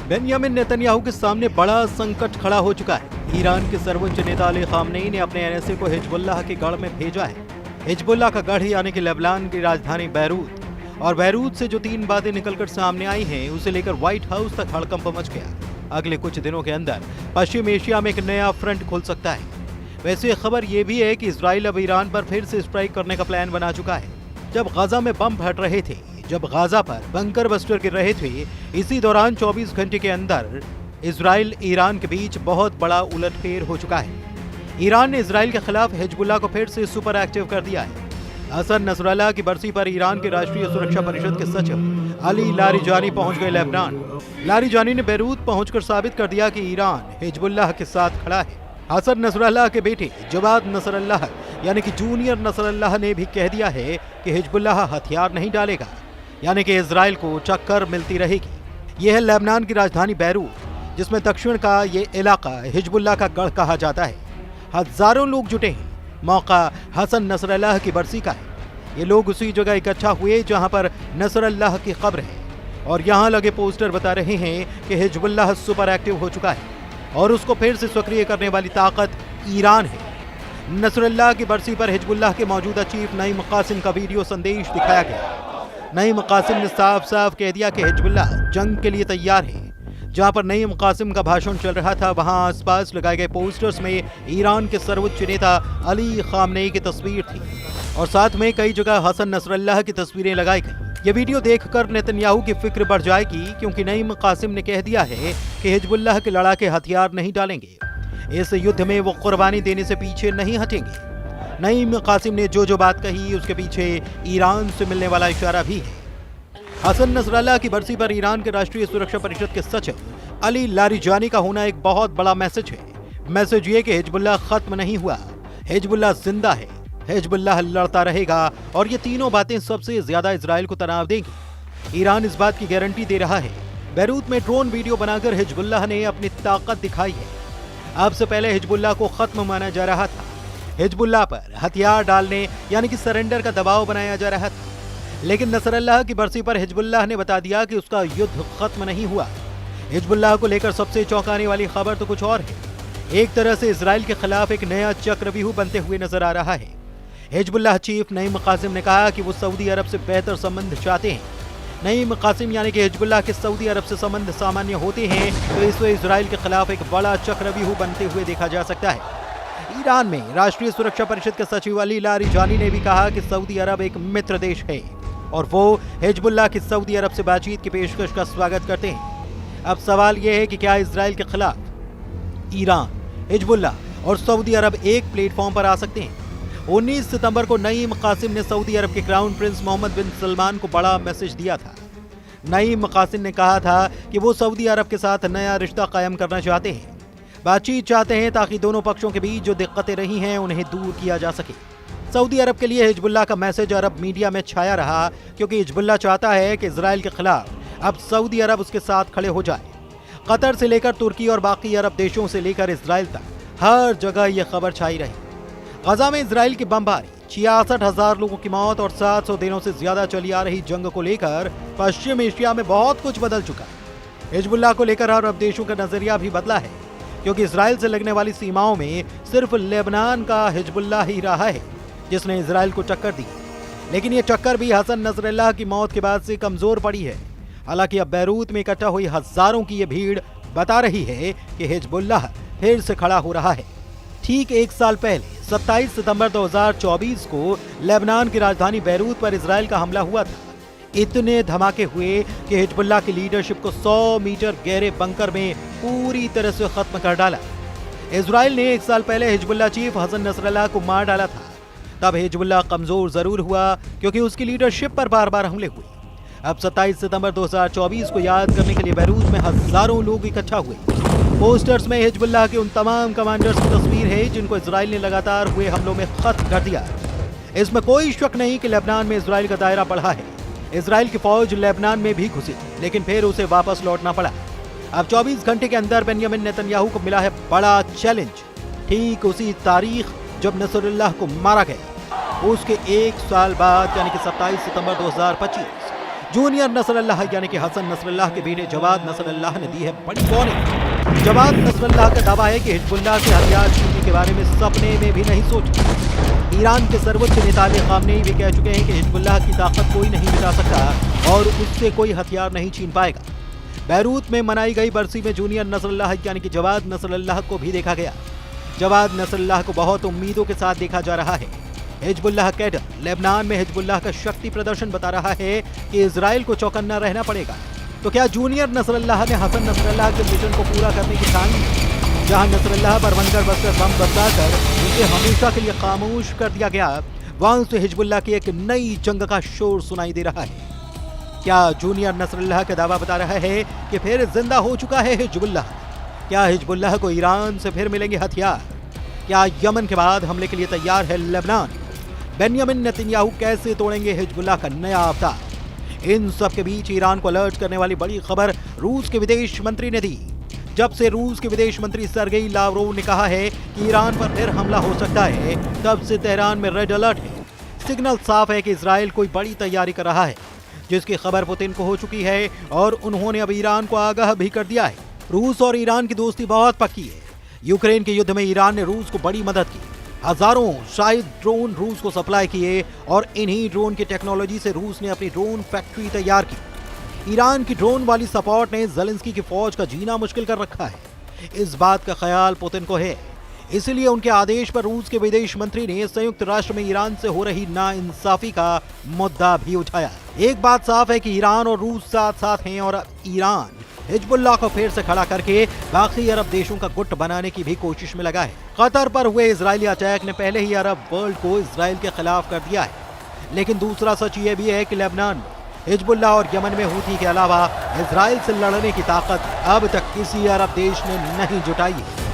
Benjamin Netanyahu के सामने बड़ा संकट खड़ा हो चुका है। ईरान के सर्वोच्च नेता अली खामनेई ने अपने एनएसए को हिजबुल्लाह के गढ़ में भेजा है। हिजबुल्लाह का गढ़ यानी कि लेबनान की राजधानी बैरूत, और बैरूत से जो 3 बातें निकलकर सामने आई हैं, उसे लेकर व्हाइट हाउस तक हड़कंप मच गया। अगले कुछ दिनों के अंदर पश्चिम एशिया में एक नया फ्रंट खुल सकता है। वैसे खबर यह भी है कि इजराइल अब ईरान पर फिर से स्ट्राइक करने का प्लान बना चुका है। जब गाजा में बम फट रहे थे, जब गाजा पर बंकर बस्टर गिर रहे थे, इसी दौरान 24 घंटे के अंदर इजराइल ईरान के बीच बहुत बड़ा उलटफेर हो चुका है। ईरान ने इजराइल के खिलाफ हिजबुल्लाह को फिर से सुपर एक्टिव कर दिया है। हसन नसरल्लाह की बरसी पर ईरान के राष्ट्रीय सुरक्षा परिषद के सचिव अली लारिजानी पहुंच गए लेबनान। लारिजानी ने बैरूत पहुंचकर साबित कर दिया कि ईरान हिजबुल्लाह के साथ खड़ा है। हसन नसरल्लाह के बेटे जवाद नसरल्लाह यानी कि जूनियर नसरल्लाह ने भी कह दिया है कि हिजबुल्लाह हथियार नहीं डालेगा, यानी कि इजराइल को टक्कर मिलती रहेगी। यह है लेबनान की राजधानी बैरूत, जिसमें दक्षिण का ये इलाका हिजबुल्लाह का गढ़ कहा जाता है। हजारों लोग जुटे हैं। मौका हसन नसरल्लाह की बरसी का है। ये लोग उसी जगह इकट्ठा हुए जहां पर नसरल्लाह की कब्र है, और यहां लगे पोस्टर बता रहे हैं कि हिजबुल्लाह सुपर एक्टिव हो चुका है और उसको फिर से सक्रिय करने वाली ताकत ईरान है। नसरल्लाह की बरसी पर हिजबुल्लाह के मौजूदा चीफ नईम कासिम का वीडियो संदेश दिखाया गया। नईम कासिम ने साफ साफ कह दिया कि हिजबुल्लाह जंग के लिए तैयार है। जहां पर नईम कासिम का भाषण चल रहा था, वहां आसपास लगाए गए पोस्टर्स में ईरान के सर्वोच्च नेता अली खामनेई की तस्वीर थी, और साथ में कई जगह हसन नसरल्लाह की तस्वीरें लगाई गई। ये वीडियो देखकर नेतन्याहू की फिक्र बढ़ जाएगी, क्योंकि नईम कासिम ने कह दिया है कि हिजबुल्लाह के लड़ाके हथियार नहीं डालेंगे। इस युद्ध में वो कुर्बानी देने से पीछे नहीं हटेंगे। नईम कासिम ने जो बात कही, उसके पीछे ईरान से मिलने वाला इशारा भी है। हसन नसरल्लाह की बरसी पर ईरान के राष्ट्रीय सुरक्षा परिषद के सचिव अली लारिजानी का होना एक बहुत बड़ा मैसेज है। मैसेज ये कि हिजबुल्लाह खत्म नहीं हुआ, हिजबुल्लाह जिंदा है, हिजबुल्लाह लड़ता रहेगा, और ये तीनों बातें सबसे ज्यादा इजराइल को तनाव देंगी। ईरान इस बात की गारंटी दे रहा है। बैरूत में ड्रोन वीडियो बनाकर हिजबुल्लाह ने अपनी ताकत दिखाई है। अब से पहले हिजबुल्लाह को खत्म माना जा रहा था। हिजबुल्लाह पर हथियार डालने यानी कि सरेंडर का दबाव बनाया जा रहा था, लेकिन नसरल्लाह की बरसी पर हिजबुल्लाह ने बता दिया कि उसका युद्ध खत्म नहीं हुआ। हिजबुल्लाह को लेकर सबसे चौंकाने वाली खबर तो कुछ और है। एक तरह से इजराइल के खिलाफ एक नया चक्रव्यूह बनते हुए नजर आ रहा है। हिजबुल्लाह चीफ नईम कासिम ने कहा कि वो सऊदी अरब से बेहतर संबंध चाहते हैं। नईम कासिम यानी कि हिजबुल्लाह के सऊदी अरब से संबंध सामान्य होते हैं, तो इससे इजराइल के खिलाफ एक बड़ा चक्रव्यूह बनते हुए देखा जा सकता है। ईरान में राष्ट्रीय सुरक्षा परिषद के सचिव अली लारिजानी ने भी कहा कि सऊदी अरब एक मित्र देश है, और वो हिजबुल्लाह की सऊदी अरब से बातचीत की पेशकश का स्वागत करते हैं। अब सवाल यह है कि क्या इजराइल के खिलाफ ईरान, हिजबुल्लाह और सऊदी अरब एक प्लेटफॉर्म पर आ सकते हैं? 19 सितंबर को नईम कासिम ने सऊदी अरब के क्राउन प्रिंस मोहम्मद बिन सलमान को बड़ा मैसेज दिया था। नईम कासिम ने कहा था कि वो सऊदी अरब के साथ नया रिश्ता कायम करना चाहते हैं, बातचीत चाहते हैं, ताकि दोनों पक्षों के बीच जो दिक्कतें रही हैं उन्हें दूर किया जा सके। सऊदी अरब के लिए हिजबुल्लाह का मैसेज अरब मीडिया में छाया रहा, क्योंकि हिजबुल्लाह चाहता है कि इजराइल के खिलाफ अब सऊदी अरब उसके साथ खड़े हो जाए। कतर से लेकर तुर्की और बाकी अरब देशों से लेकर इजराइल तक हर जगह यह खबर छाई रही। गजा में इजराइल की बमबारी, 66,000 लोगों की मौत और 700 दिनों से ज्यादा चली आ रही जंग को लेकर पश्चिम एशिया में बहुत कुछ बदल चुका है। हिजबुल्लाह को लेकर अरब देशों का नजरिया भी बदला है, क्योंकि इजराइल से लगने वाली सीमाओं में सिर्फ लेबनान का हिजबुल्लाह ही रहा है जिसने इजराइल को टक्कर दी। लेकिन ये टक्कर भी हसन नसरल्लाह की मौत के बाद से कमजोर पड़ी है। हालांकि अब बैरूत में इकट्ठा हुई हजारों की ये भीड़ बता रही है कि हिजबुल्लाह फिर से खड़ा हो रहा है। ठीक 1 साल पहले 27 सितंबर 2024 को लेबनान की राजधानी बैरूत पर इजराइल का हमला हुआ था। इतने धमाके हुए कि हिजबुल्लाह की लीडरशिप को 100 मीटर गहरे बंकर में पूरी तरह से खत्म कर डाला। इजराइल ने 1 साल पहले हिजबुल्लाह चीफ हसन नसरल्लाह को मार डाला था। तब हिजबुल्लाह कमजोर जरूर हुआ, क्योंकि उसकी लीडरशिप पर बार बार हमले हुए। अब 27 सितंबर 2024 को याद करने के लिए बैरूत में हजारों लोग इकट्ठा हुए। पोस्टर्स में हिजबुल्लाह के उन तमाम कमांडर्स की तस्वीर है जिनको इजराइल ने लगातार हुए हमलों में खत्म कर दिया। इसमें कोई शक नहीं कि लेबनान में इजराइल का दायरा बढ़ा है। इजराइल की फौज लेबनान में भी घुसी, लेकिन फिर उसे वापस लौटना पड़ा। अब 24 घंटे के अंदर बेंयामिन नेतन्याहू को मिला है बड़ा चैलेंज। ठीक उसी तारीख जब नसरुल्लाह को मारा गया, उसके 1 साल बाद यानी कि 27 सितंबर 2025 जूनियर नसरल्लाह यानी कि हसन नसरल्लाह के बेटे जवाद नसरल्लाह ने दी है बड़ी वार्निंग। जवाद नसरल्लाह का दावा है कि हिजबुल्लाह से हथियार छीनने के बारे में सपने में भी नहीं सोचा। ईरान के सर्वोच्च नेता अली खामनेई भी कह चुके हैं कि हिजबुल्लाह की ताकत कोई नहीं मिटा सकता और उससे कोई हथियार नहीं छीन पाएगा। बैरूत में मनाई गई बरसी में जूनियर नसरल्लाह यानी कि जवाद नसरल्लाह को भी देखा गया। जवाद नसरल्लाह को बहुत उम्मीदों के साथ देखा जा रहा है। हिजबुल्लाह कैडर लेबनान में हिजबुल्लाह का शक्ति प्रदर्शन बता रहा है कि इजराइल को चौकन्ना रहना पड़ेगा। तो क्या जूनियर नसरल्लाह ने हसन नसरल्लाह के मिशन को पूरा करने की ठान ली? जहां नसरल्लाह पर बंकर बस्तर बम बरसाकर उसे हमेशा के लिए खामोश कर दिया गया, वहां से हिजबुल्लाह की एक नई जंग का शोर सुनाई दे रहा है। क्या जूनियर नसरल्लाह का दावा बता रहा है कि फिर जिंदा हो चुका है हिजबुल्लाह? क्या हिजबुल्लाह को ईरान से फिर मिलेंगे हथियार? क्या यमन के बाद हमले के लिए तैयार है लेबनान? बेंयामिन नेतन्याहू कैसे तोड़ेंगे हिजबुल्लाह का नया अवतार? इन सब के बीच ईरान को अलर्ट करने वाली बड़ी खबर रूस के विदेश मंत्री ने दी। जब से रूस के विदेश मंत्री सर्गेई लावरोव ने कहा है कि ईरान पर फिर हमला हो सकता है, तब से तेहरान में रेड अलर्ट है। सिग्नल साफ है कि इजराइल कोई बड़ी तैयारी कर रहा है, जिसकी खबर पुतिन को हो चुकी है और उन्होंने अब ईरान को आगाह भी कर दिया है। रूस और ईरान की दोस्ती बहुत पक्की है। यूक्रेन के युद्ध में ईरान ने रूस को बड़ी मदद की। हजारों शायद ड्रोन रूस को सप्लाई किए और इन्हीं ड्रोन की टेक्नोलॉजी से रूस ने अपनी ड्रोन फैक्ट्री तैयार की। ईरान की ड्रोन वाली सपोर्ट ने ज़ेलेंस्की की फौज का जीना मुश्किल कर रखा है। इस बात का ख्याल पुतिन को है, इसलिए उनके आदेश पर रूस के विदेश मंत्री ने संयुक्त राष्ट्र में ईरान से हो रही नाइंसाफी का मुद्दा भी उठाया। एक बात साफ है कि ईरान और रूस साथ साथ हैं और ईरान हिजबुल्लाह को फिर से खड़ा करके बाकी अरब देशों का गुट बनाने की भी कोशिश में लगा है। कतर पर हुए इजरायली अटैक ने पहले ही अरब वर्ल्ड को इजराइल के खिलाफ कर दिया है। लेकिन दूसरा सच ये भी है कि लेबनान, हिजबुल्लाह और यमन में हूथी के अलावा इजराइल से लड़ने की ताकत अब तक किसी अरब देश ने नहीं जुटाई है।